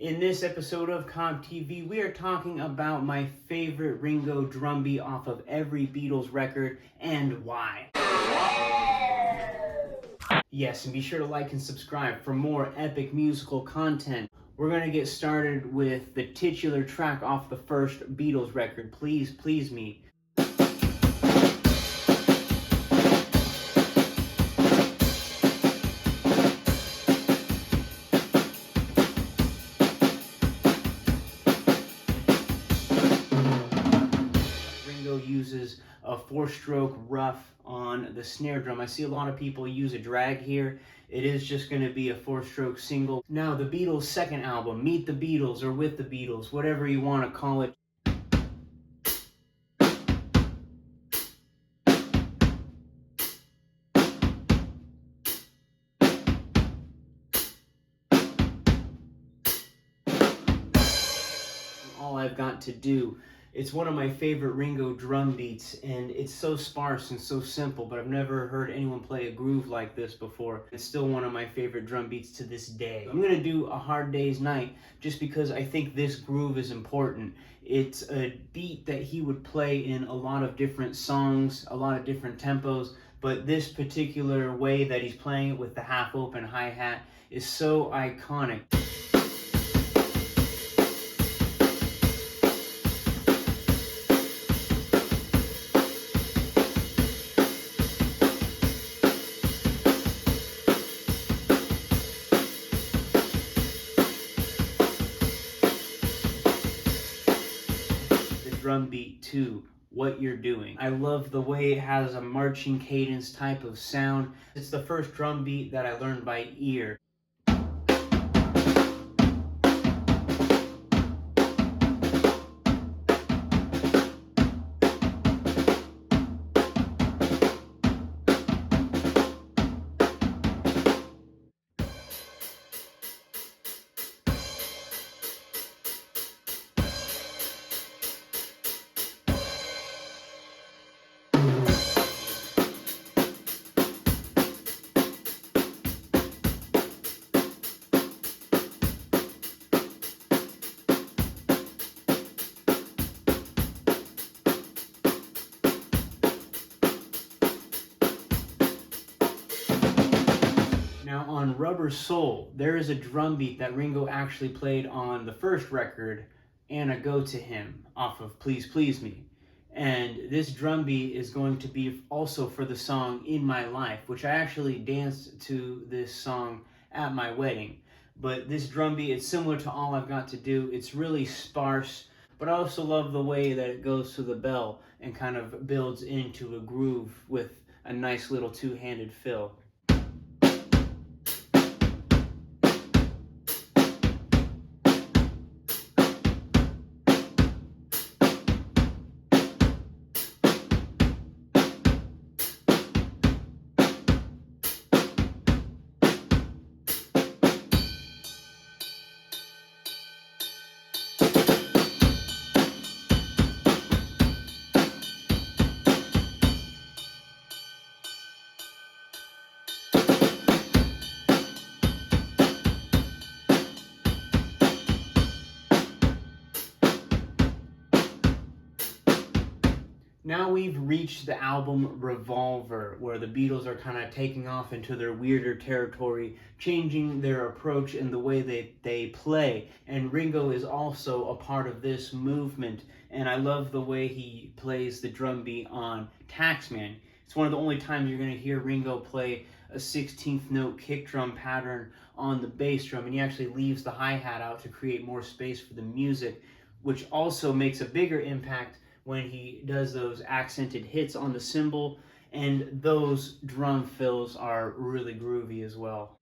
In this episode of Cobb TV, we are talking about my favorite Ringo drum beat off of every Beatles record and why. Yes, and be sure to like and subscribe for more epic musical content. We're going to get started with the titular track off the first Beatles record, Please Please Me. Uses a 4-stroke rough on the snare drum. I see a lot of people use a drag here. It is just going to be a 4-stroke single. Now the Beatles' second album, Meet the Beatles or With the Beatles, whatever you want to call it. All I've Got to Do. It's one of my favorite Ringo drum beats, and it's so sparse and so simple, but I've never heard anyone play a groove like this before. It's still one of my favorite drum beats to this day. I'm gonna do A Hard Day's Night just because I think this groove is important. It's a beat that he would play in a lot of different songs, a lot of different tempos, but this particular way that he's playing it with the half-open hi-hat is so iconic. Drum beat to What You're Doing. I love the way it has a marching cadence type of sound. It's the first drum beat that I learned by ear. Now on Rubber Soul, there is a drum beat that Ringo actually played on the first record, Anna Go to Him, off of Please Please Me. And this drum beat is going to be also for the song In My Life, which I actually danced to this song at my wedding. But this drum beat, it's similar to All I've Got to Do. It's really sparse, but I also love the way that it goes to the bell and kind of builds into a groove with a nice little two-handed fill. Now we've reached the album Revolver, where the Beatles are kind of taking off into their weirder territory, changing their approach and the way they play. And Ringo is also a part of this movement, and I love the way he plays the drum beat on Taxman. It's one of the only times you're going to hear Ringo play a 16th note kick drum pattern on the bass drum, and he actually leaves the hi-hat out to create more space for the music, which also makes a bigger impact when he does those accented hits on the cymbal, and those drum fills are really groovy as well.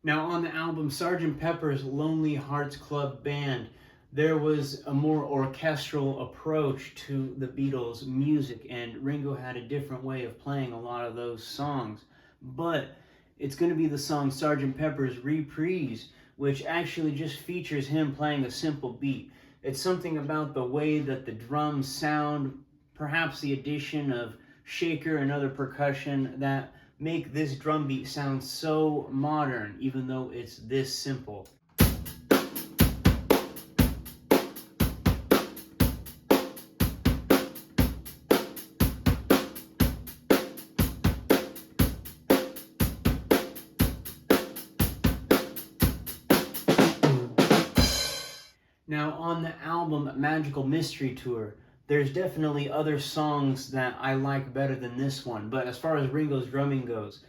Now on the album Sgt. Pepper's Lonely Hearts Club Band, there was a more orchestral approach to the Beatles' music, and Ringo had a different way of playing a lot of those songs. But it's going to be the song Sgt. Pepper's Reprise, which actually just features him playing a simple beat. It's something about the way that the drums sound, perhaps the addition of shaker and other percussion, that make this drum beat sound so modern, even though it's this simple. Now, on the album Magical Mystery Tour, there's definitely other songs that I like better than this one, but as far as Ringo's drumming goes,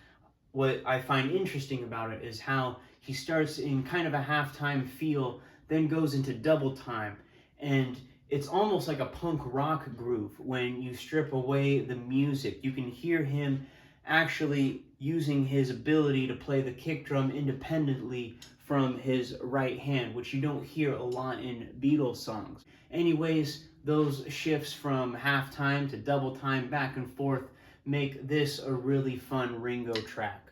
what I find interesting about it is how he starts in kind of a halftime feel, then goes into double time, and it's almost like a punk rock groove when you strip away the music. You can hear him actually using his ability to play the kick drum independently from his right hand, which you don't hear a lot in Beatles songs. Anyways, those shifts from halftime to double time back and forth make this a really fun Ringo track.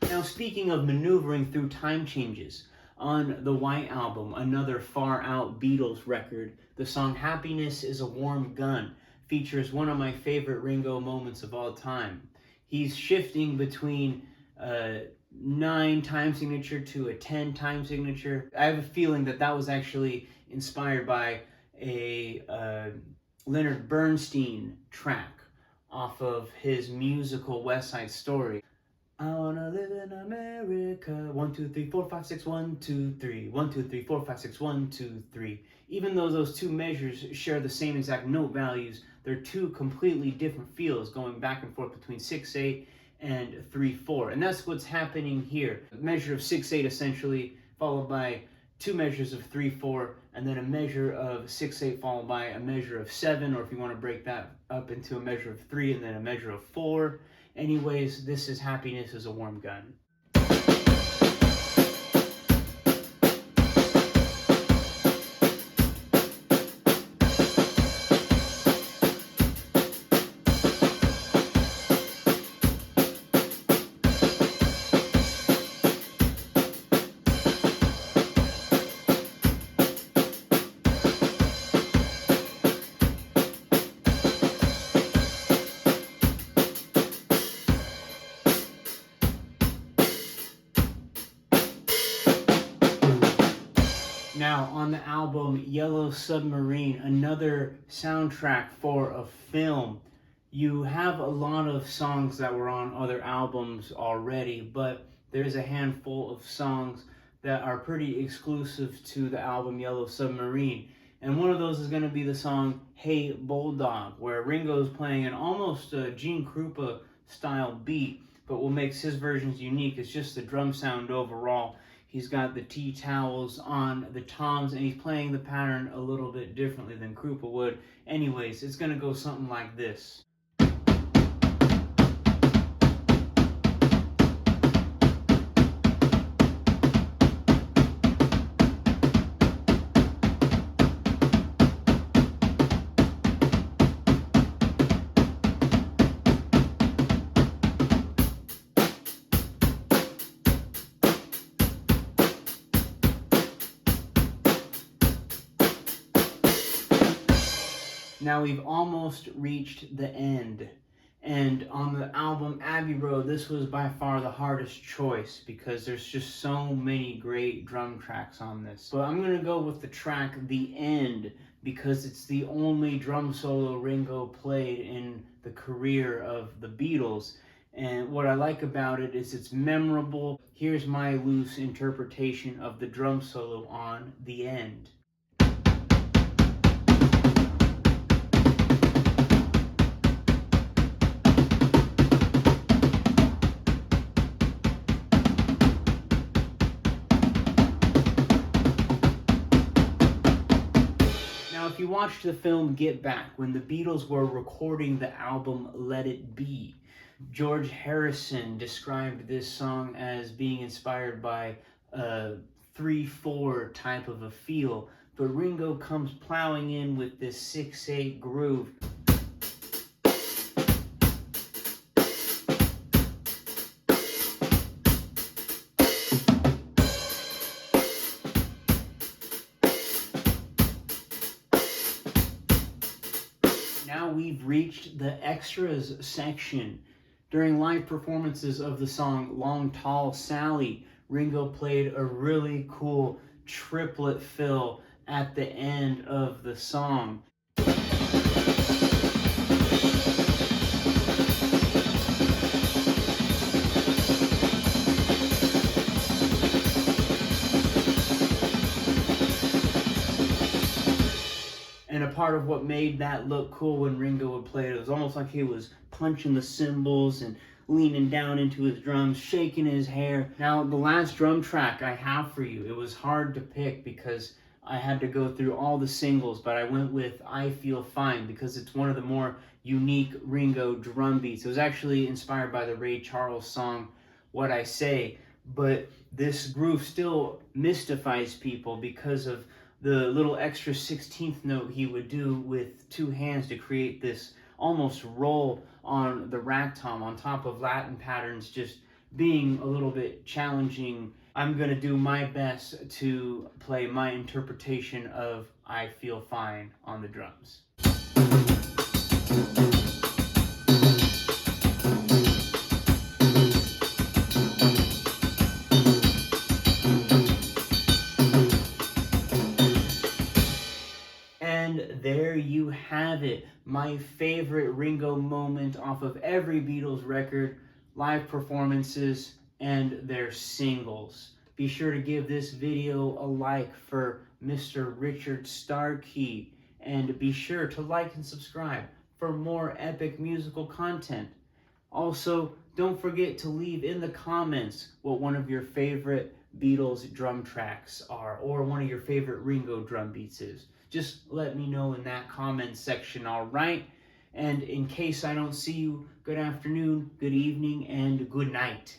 Now, speaking of maneuvering through time changes, on the White Album, another far out Beatles record, the song Happiness is a Warm Gun features one of my favorite Ringo moments of all time. He's shifting between a 9 time signature to a 10 time signature. I have a feeling that that was actually inspired by a Leonard Bernstein track off of his musical West Side Story. I wanna live in America. 1, 2, 3, 4, 5, 6, 1, 2, 3. 1, 2, 3, 4, 5, 6, 1, 2, 3. Even though those two measures share the same exact note values, they're two completely different feels going back and forth between 6/8 and 3/4. And that's what's happening here. A measure of 6/8 essentially, followed by two measures of 3/4, and then a measure of 6/8 followed by a measure of 7, or if you want to break that up into a measure of 3 and then a measure of 4. Anyways, this is Happiness is a Warm Gun. Now, on the album Yellow Submarine, another soundtrack for a film, you have a lot of songs that were on other albums already, but there's a handful of songs that are pretty exclusive to the album Yellow Submarine. And one of those is going to be the song Hey Bulldog, where Ringo's playing an almost Gene Krupa style beat, but what makes his versions unique is just the drum sound overall. He's got the tea towels on the toms, and he's playing the pattern a little bit differently than Krupa would. Anyways, it's going to go something like this. Now we've almost reached the end, and on the album Abbey Road, this was by far the hardest choice because there's just so many great drum tracks on this. But I'm going to go with the track The End because it's the only drum solo Ringo played in the career of the Beatles, and what I like about it is it's memorable. Here's my loose interpretation of the drum solo on The End. If you watch watched the film Get Back when the Beatles were recording the album Let It Be. George Harrison described this song as being inspired by a 3/4 type of a feel, but Ringo comes plowing in with this 6/8 groove. Now we've reached the extras section. During live performances of the song Long Tall Sally, Ringo played a really cool triplet fill at the end of the song. And a part of what made that look cool when Ringo would play it was almost like he was punching the cymbals and leaning down into his drums, shaking his hair. Now, the last drum track I have for you, it was hard to pick because I had to go through all the singles, but I went with I Feel Fine because it's one of the more unique Ringo drum beats. It was actually inspired by the Ray Charles song, What I Say, but this groove still mystifies people because of the little extra 16th note he would do with two hands to create this almost roll on the rack tom on top of Latin patterns, just being a little bit challenging. I'm going to do my best to play my interpretation of I Feel Fine on the drums. And there you have it, my favorite Ringo moment off of every Beatles record, live performances, and their singles. Be sure to give this video a like for Mr. Richard Starkey, and be sure to like and subscribe for more epic musical content. Also, don't forget to leave in the comments what one of your favorite Beatles drum tracks are, or one of your favorite Ringo drum beats is. Just let me know in that comment section, all right? And in case I don't see you, good afternoon, good evening, and good night.